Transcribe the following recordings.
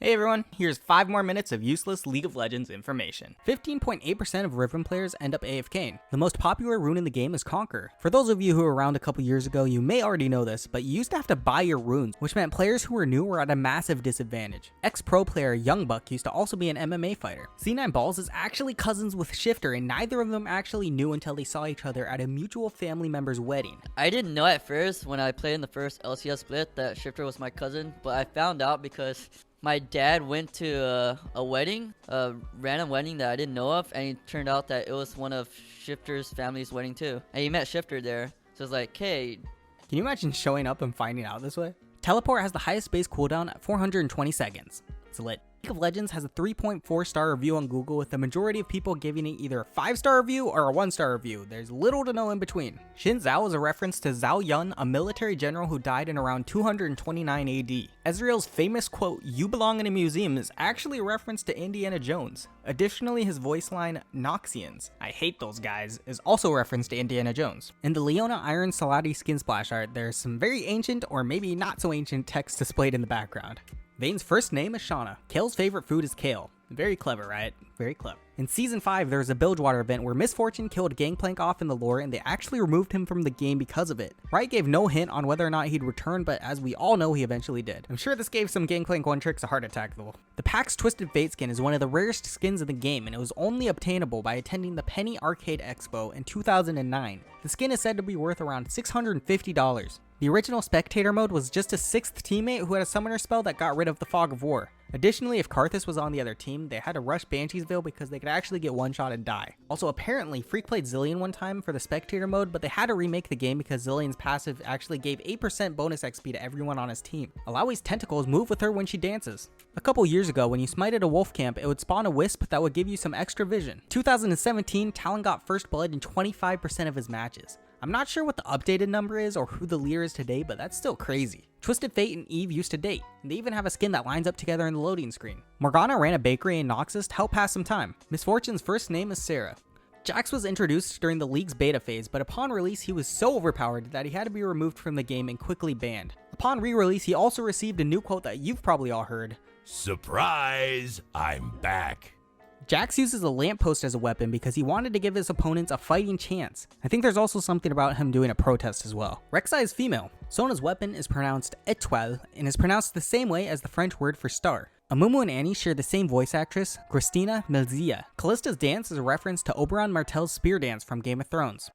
Hey everyone, here's 5 more minutes of useless League of Legends information. 15.8% of Riven players end up AFKing. The most popular rune in the game is Conquer. For those of you who were around a couple years ago, you may already know this, but you used to have to buy your runes, which meant players who were new were at a massive disadvantage. Ex-pro player Youngbuck used to also be an MMA fighter. C9 Balls is actually cousins with Shifter, and neither of them actually knew until they saw each other at a mutual family member's wedding. I didn't know at first when I played in the first LCS split that Shifter was my cousin, but I found out because my dad went to a wedding, a random wedding that I didn't know of, and it turned out that it was one of Shifter's family's wedding too. And he met Shifter there, so it's like, hey. Can you imagine showing up and finding out this way? Teleport has the highest base cooldown at 420 seconds. It's lit. League of Legends has a 3.4 star review on Google, with the majority of people giving it either a 5-star review or a 1-star review. There's little to no in between. Xin Zhao is a reference to Zhao Yun, a military general who died in around 229 AD. Ezreal's famous quote, "You belong in a museum," is actually a reference to Indiana Jones. Additionally, his voice line, "Noxians, I hate those guys," is also a reference to Indiana Jones. In the Leona Iron Salati skin splash art, there's some very ancient or maybe not so ancient text displayed in the background. Vayne's first name is Shauna. Kale's favorite food is kale. Very clever, right? Very clever. In Season 5, there was a Bilgewater event where Misfortune killed Gangplank off in the lore, and they actually removed him from the game because of it. Riot gave no hint on whether or not he'd return, but as we all know, he eventually did. I'm sure this gave some Gangplank one tricks a heart attack though. The PAX Twisted Fate skin is one of the rarest skins in the game, and it was only obtainable by attending the Penny Arcade Expo in 2009. The skin is said to be worth around $650. The original Spectator mode was just a 6th teammate who had a summoner spell that got rid of the Fog of War. Additionally, if Karthus was on the other team, they had to rush Banshee's Veil because they could actually get one-shot and die. Also, apparently, Freak played Zillion one time for the Spectator mode, but they had to remake the game because Zillion's passive actually gave 8% bonus XP to everyone on his team. Alawi's tentacles move with her when she dances. A couple years ago, when you smited a wolf camp, it would spawn a wisp that would give you some extra vision. 2017, Talon got first blood in 25% of his matches. I'm not sure what the updated number is or who the leader is today, but that's still crazy. Twisted Fate and Eve used to date, and they even have a skin that lines up together in the loading screen. Morgana ran a bakery in Noxus to help pass some time. Misfortune's first name is Sarah. Jax was introduced during the league's beta phase, but upon release he was so overpowered that he had to be removed from the game and quickly banned. Upon re-release, he also received a new quote that you've probably all heard. "Surprise, I'm back." Jax uses a lamppost as a weapon because he wanted to give his opponents a fighting chance. I think there's also something about him doing a protest as well. Rek'Sai is female. Sona's weapon is pronounced étoile and is pronounced the same way as the French word for star. Amumu and Annie share the same voice actress, Christina Melzia. Callista's dance is a reference to Oberon Martell's spear dance from Game of Thrones.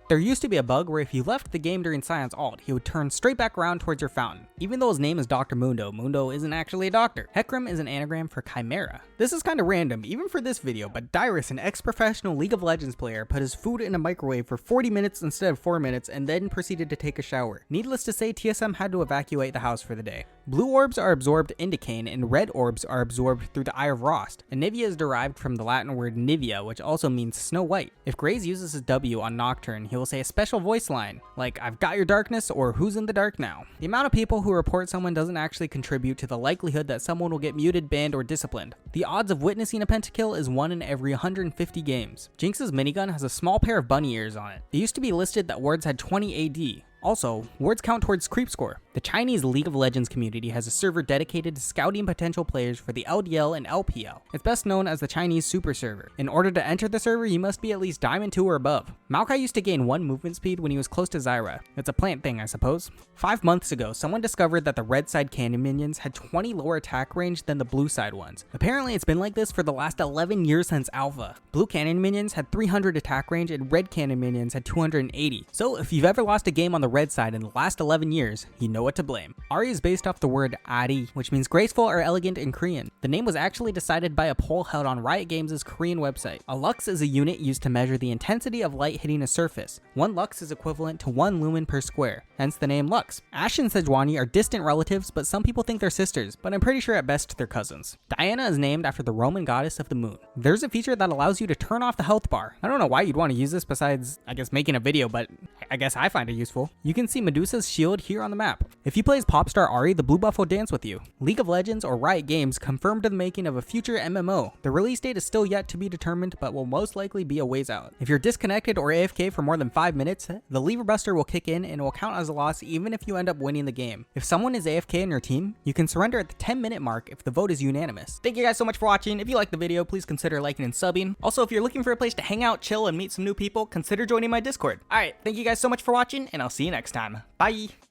There used to be a bug where if you left the game during Scion's ult, he would turn straight back around towards your fountain. Even though his name is Dr. Mundo, Mundo isn't actually a doctor. Hecarim is an anagram for Chimera. This is kinda random, even for this video, but Dyrus, an ex-professional League of Legends player, put his food in a microwave for 40 minutes instead of 4 minutes and then proceeded to take a shower. Needless to say, TSM had to evacuate the house for the day. Blue orbs are absorbed into Kane, and red orbs are absorbed through the Eye of Rost. Anivia is derived from the Latin word nivea, which also means Snow White. If Graze uses his W on Nocturne, he will say a special voice line, like "I've got your darkness" or "Who's in the dark now?" The amount of people who report someone doesn't actually contribute to the likelihood that someone will get muted, banned, or disciplined. The odds of witnessing a pentakill is 1 in every 150 games. Jinx's minigun has a small pair of bunny ears on it. It used to be listed that wards had 20 AD. Also, wards count towards creep score. The Chinese League of Legends community has a server dedicated to scouting potential players for the LDL and LPL. It's best known as the Chinese Super Server. In order to enter the server, you must be at least Diamond 2 or above. Maokai used to gain 1 movement speed when he was close to Zyra. It's a plant thing, I suppose. 5 months ago, someone discovered that the red side cannon minions had 20 lower attack range than the blue side ones. Apparently, it's been like this for the last 11 years since Alpha. Blue cannon minions had 300 attack range and red cannon minions had 280. So if you've ever lost a game on the red side in the last 11 years, you know what to blame. Ari is based off the word Ari, which means graceful or elegant in Korean. The name was actually decided by a poll held on Riot Games' Korean website. A lux is a unit used to measure the intensity of light hitting a surface. 1 lux is equivalent to 1 lumen per square, hence the name Lux. Ashe and Sejuani are distant relatives, but some people think they're sisters, but I'm pretty sure at best they're cousins. Diana is named after the Roman goddess of the moon. There's a feature that allows you to turn off the health bar. I don't know why you'd want to use this besides, I guess, making a video, but I guess I find it useful. You can see Medusa's shield here on the map. If you play as pop star Ari, the blue buff will dance with you. League of Legends or Riot Games confirmed the making of a future MMO. The release date is still yet to be determined, but will most likely be a ways out. If you're disconnected or AFK for more than 5 minutes, the lever buster will kick in and will count as a loss even if you end up winning the game. If someone is AFK in your team, you can surrender at the 10-minute mark if the vote is unanimous. Thank you guys so much for watching. If you liked the video, please consider liking and subbing. Also, if you're looking for a place to hang out, chill, and meet some new people, consider joining my Discord. Alright, thank you guys so much for watching, and I'll see you next time. Bye!